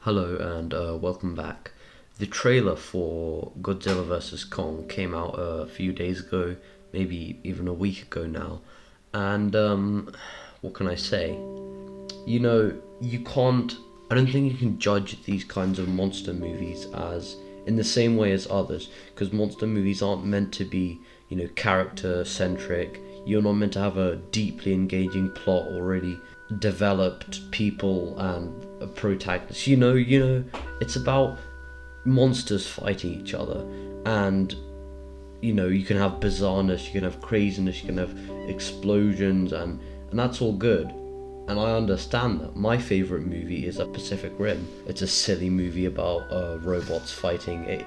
Hello and welcome back. The trailer for Godzilla vs. Kong came out a few days ago, maybe even a week ago now. And what can I say? You can't. I don't think you can judge these kinds of monster movies as in the same way as others, because monster movies aren't meant to be, character centric. You're not meant to have a deeply engaging plot or really developed people and a protagonist. It's about monsters fighting each other, and you can have bizarreness, you can have craziness, you can have explosions, and that's all good. And I understand that. My favorite movie is a Pacific Rim. It's a silly movie about robots fighting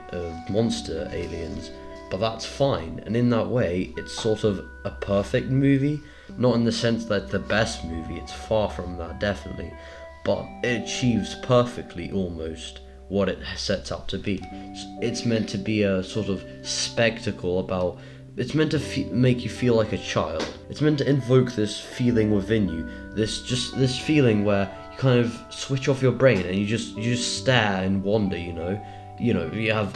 monster aliens, but that's fine. And in that way, it's sort of a perfect movie. Not in the sense that it's the best movie, it's far from that, definitely. But it achieves perfectly almost what it sets out to be. It's meant to be a sort of spectacle about. It's meant to make you feel like a child. It's meant to invoke this feeling within you. This feeling where you kind of switch off your brain and you just stare and wonder. You have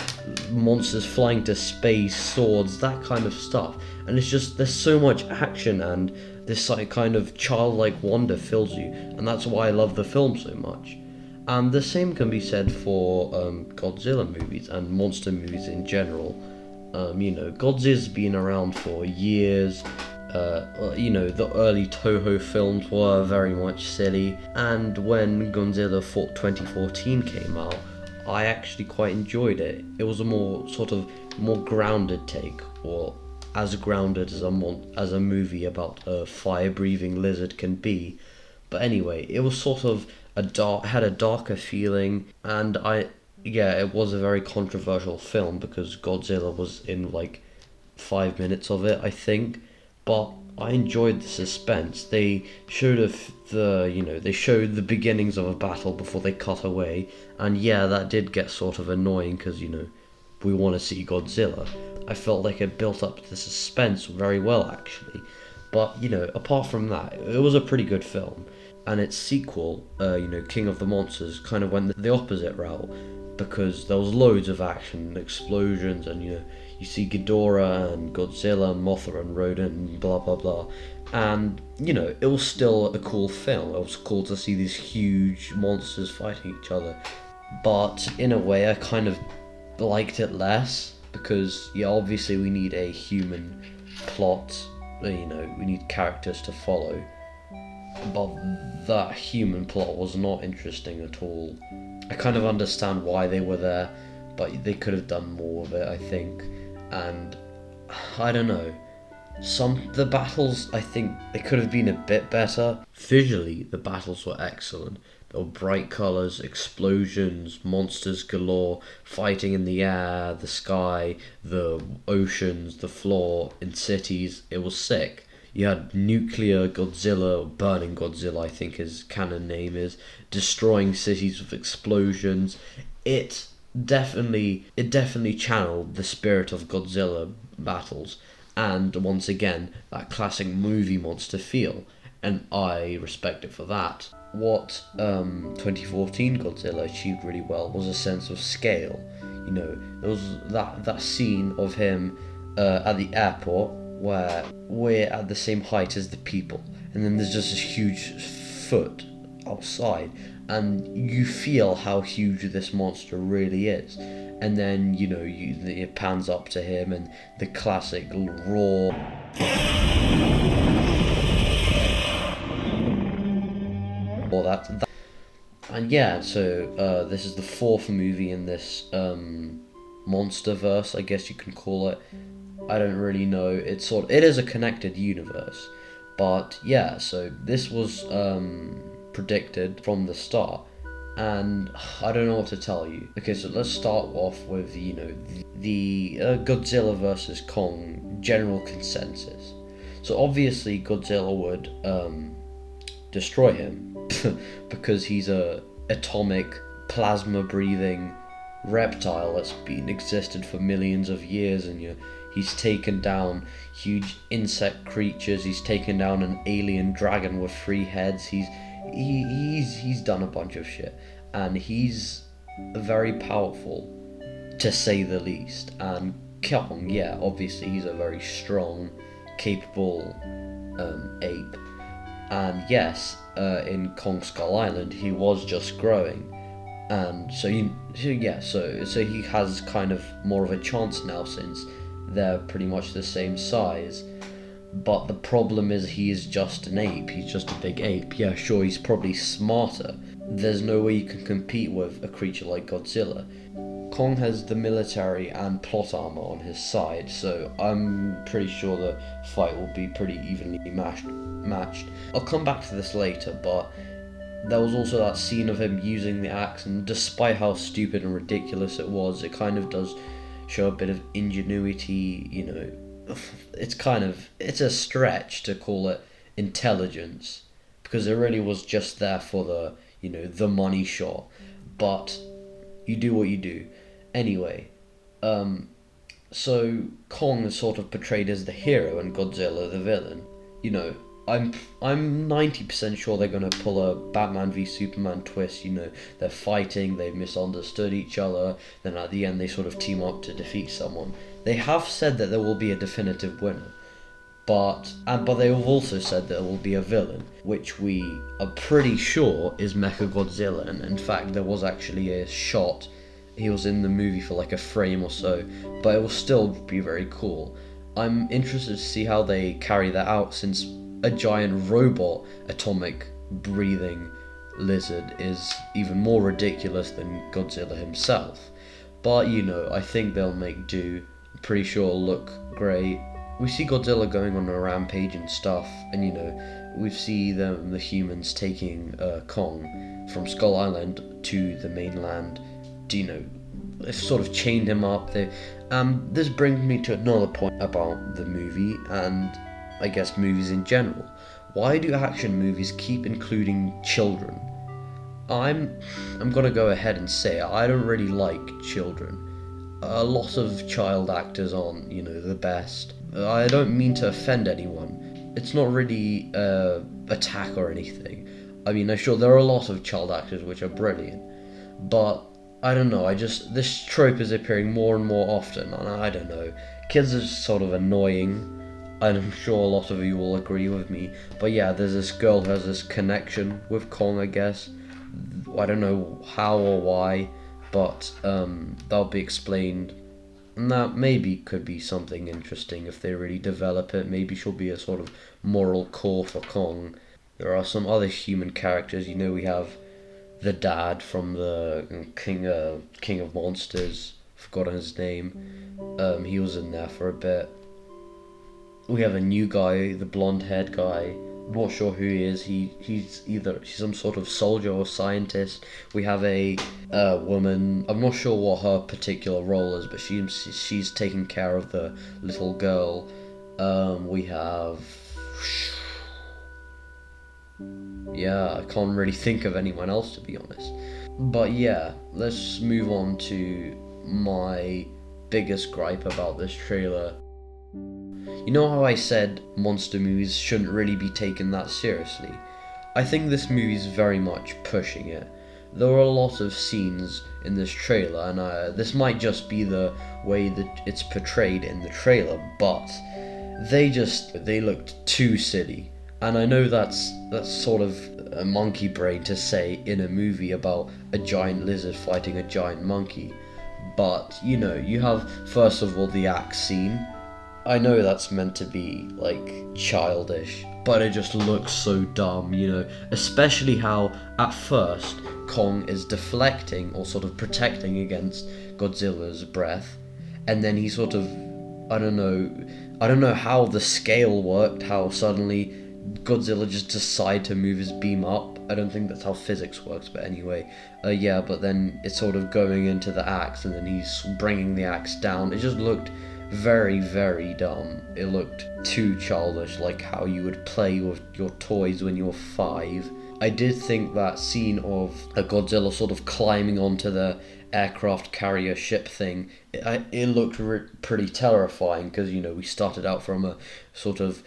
monsters flying to space, swords, that kind of stuff. And it's just, there's so much action, and this kind of childlike wonder fills you. And that's why I love the film so much. And the same can be said for Godzilla movies and monster movies in general. Godzilla's been around for years. The early Toho films were very much silly. And when Godzilla 2014 came out, I actually quite enjoyed it. It was a more grounded take, or as grounded as a movie about a fire-breathing lizard can be. But anyway, it was sort of had a darker feeling, and it was a very controversial film because Godzilla was in like 5 minutes of it, I think. But I enjoyed the suspense. They showed they showed the beginnings of a battle before they cut away, and that did get sort of annoying because we want to see Godzilla. I felt like it built up the suspense very well actually. But apart from that, it was a pretty good film. And its sequel, King of the Monsters, kind of went the opposite route, because there was loads of action, explosions, and you see Ghidorah and Godzilla and Mothra and Rodent and blah blah blah. And it was still a cool film. It was cool to see these huge monsters fighting each other. But in a way I kind of liked it less, because obviously we need a human plot, we need characters to follow. But that human plot was not interesting at all. I kind of understand why they were there, but they could have done more of it, I think. And I don't know. The battles, I think they could have been a bit better. Visually, the battles were excellent. There were bright colours, explosions, monsters galore, fighting in the air, the sky, the oceans, the floor, in cities. It was sick. You had nuclear Godzilla, burning Godzilla, I think his canon name is, destroying cities with explosions. It definitely channeled the spirit of Godzilla battles, and once again, that classic movie monster feel, and I respect it for that. What 2014 Godzilla achieved really well was a sense of scale. There was that scene of him at the airport, where we're at the same height as the people, and then there's just this huge foot outside, and you feel how huge this monster really is. And then it pans up to him, and the classic roar. Or that. And so this is the fourth movie in this Monsterverse, I guess you can call it. I don't really know. It is a connected universe, but so this was predicted from the start, and I don't know what to tell you. Okay, so let's start off with the Godzilla vs. Kong general consensus. So obviously Godzilla would destroy him because he's a atomic plasma breathing reptile that's been existed for millions of years, and he's taken down huge insect creatures. He's taken down an alien dragon with 3 heads. He's done a bunch of shit, and he's very powerful, to say the least. And Kong, yeah, obviously he's a very strong, capable ape. And yes, in Kong Skull Island, he was just growing, and so he has kind of more of a chance now since they're pretty much the same size. But the problem is he is just an ape. He's just a big ape. Yeah, sure, he's probably smarter. There's no way you can compete with a creature like Godzilla. Kong has the military and plot armor on his side, so I'm pretty sure the fight will be pretty evenly matched. I'll come back to this later, but there was also that scene of him using the axe, and despite how stupid and ridiculous it was, it kind of does show a bit of ingenuity, you know. It's a stretch to call it intelligence, because it really was just there for the money shot, but you do what you do. Anyway, so Kong is sort of portrayed as the hero and Godzilla the villain. You know, I'm 90% sure they're gonna pull a Batman v Superman twist. You know, they're fighting, they've misunderstood each other, then at the end they sort of team up to defeat someone. They have said that there will be a definitive winner, but they have also said that there will be a villain, which we are pretty sure is Mechagodzilla. And in fact, there was actually a shot. He was in the movie for like a frame or so, but it will still be very cool. I'm interested to see how they carry that out, since a giant robot atomic breathing lizard is even more ridiculous than Godzilla himself. But you know, I think they'll make do. I'm pretty sure it'll look great. We see Godzilla going on a rampage and stuff, and you know, we see the humans taking Kong from Skull Island to the mainland. You know, they've sort of chained him up. This brings me to another point about the movie, and I guess movies in general. Why do action movies keep including children? I'm gonna go ahead and say I don't really like children. A lot of child actors aren't, you know, the best. I don't mean to offend anyone. It's not really attack or anything. I mean, I'm sure there are a lot of child actors which are brilliant, but I don't know, this trope is appearing more and more often, and I don't know, kids are just sort of annoying. I'm sure a lot of you will agree with me, but yeah, there's this girl who has this connection with Kong, I guess. I don't know how or why, but that'll be explained, and that maybe could be something interesting if they really develop it. Maybe she'll be a sort of moral core for Kong. There are some other human characters. You know, we have the dad from the King of Monsters, forgotten his name. He was in there for a bit. We have a new guy, the blonde-haired guy. I'm not sure who he is. He's some sort of soldier or scientist. We have a woman. I'm not sure what her particular role is, but she's taking care of the little girl. We have. Yeah, I can't really think of anyone else, to be honest. But yeah, let's move on to my biggest gripe about this trailer. You know how I said monster movies shouldn't really be taken that seriously? I think this movie is very much pushing it. There are a lot of scenes in this trailer, and this might just be the way that it's portrayed in the trailer, but they looked too silly. And I know that's sort of a monkey brain to say in a movie about a giant lizard fighting a giant monkey. But, you know, you have, first of all, the axe scene. I know that's meant to be, like, childish, but it just looks so dumb, you know. Especially how, at first, Kong is deflecting or sort of protecting against Godzilla's breath. And then he sort of, I don't know how the scale worked, how suddenly Godzilla just decided to move his beam up. I don't think that's how physics works, but anyway. Yeah, but then it's sort of going into the axe, and then he's bringing the axe down. It just looked very, very dumb. It looked too childish, like how you would play with your toys when you were 5. I did think that scene of a Godzilla sort of climbing onto the aircraft carrier ship thing, it looked pretty terrifying, because, you know, we started out from a sort of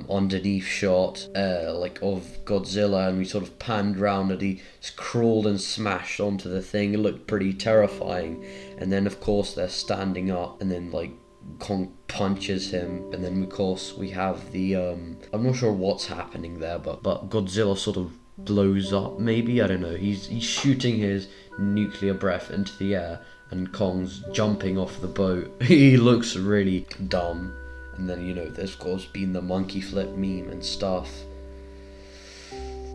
underneath shot, like of Godzilla, and we sort of panned round and he crawled and smashed onto the thing. It looked pretty terrifying. And then of course they're standing up, and then like Kong punches him, and then of course we have the I'm not sure what's happening there, but Godzilla sort of blows up, maybe, I don't know. He's shooting his nuclear breath into the air, and Kong's jumping off the boat. He looks really dumb. And then, you know, there's of course been the monkey flip meme and stuff.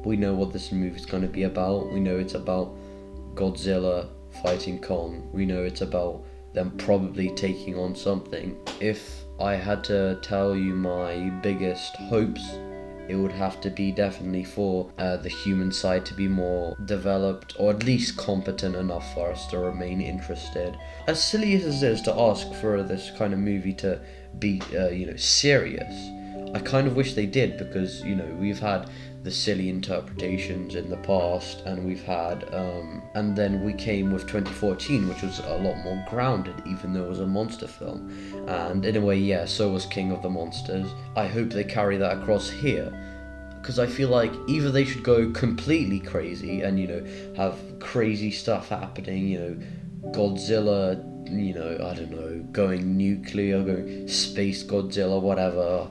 We know what this movie's going to be about. We know it's about Godzilla fighting Kong. We know it's about them probably taking on something. If I had to tell you my biggest hopes, it would have to be definitely for the human side to be more developed, or at least competent enough for us to remain interested. As silly as it is to ask for this kind of movie to be, serious, I kind of wish they did, because, you know, we've had the silly interpretations in the past, and we've had, and then we came with 2014, which was a lot more grounded, even though it was a monster film. And in a way, yeah, so was King of the Monsters. I hope they carry that across here, because I feel like either they should go completely crazy and, you know, have crazy stuff happening, you know, Godzilla, you know, I don't know, going nuclear, going space Godzilla, whatever.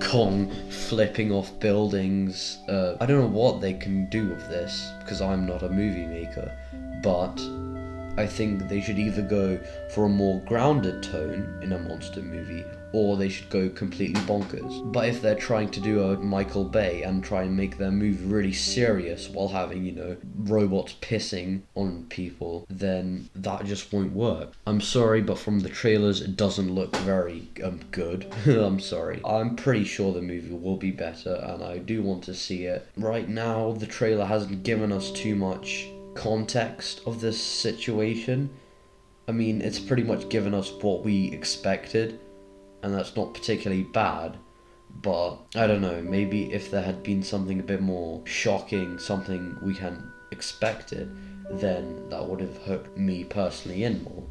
Kong flipping off buildings. I don't know what they can do with this, because I'm not a movie maker, but I think they should either go for a more grounded tone in a monster movie, or they should go completely bonkers. But if they're trying to do a Michael Bay and try and make their movie really serious while having, you know, robots pissing on people, then that just won't work. I'm sorry, but from the trailers it doesn't look very good. I'm sorry. I'm pretty sure the movie will be better, and I do want to see it. Right now the trailer hasn't given us too much context of this situation. I mean, it's pretty much given us what we expected, and that's not particularly bad, but I don't know, maybe if there had been something a bit more shocking, something we hadn't expected, then that would have hooked me personally in more.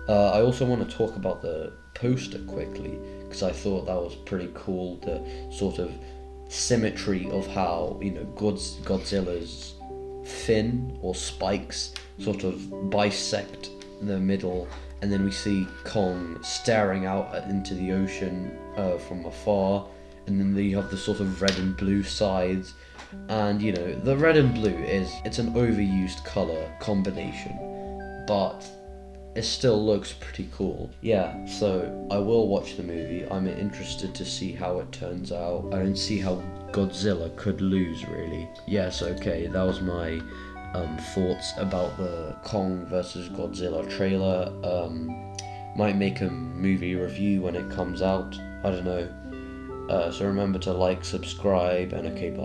I also want to talk about the poster quickly, because I thought that was pretty cool, the sort of symmetry of how, you know, Godzilla's fin or spikes sort of bisect the middle, and then we see Kong staring out into the ocean from afar, and then you have the sort of red and blue sides. And, you know, the red and blue it's an overused color combination, but it still looks pretty cool. Yeah, so I will watch the movie. I'm interested to see how it turns out. I don't see how Godzilla could lose, really. Yes, okay, that was my thoughts about the Kong vs. Godzilla trailer. Might make a movie review when it comes out. I don't know. So remember to like, subscribe, and okay, bye.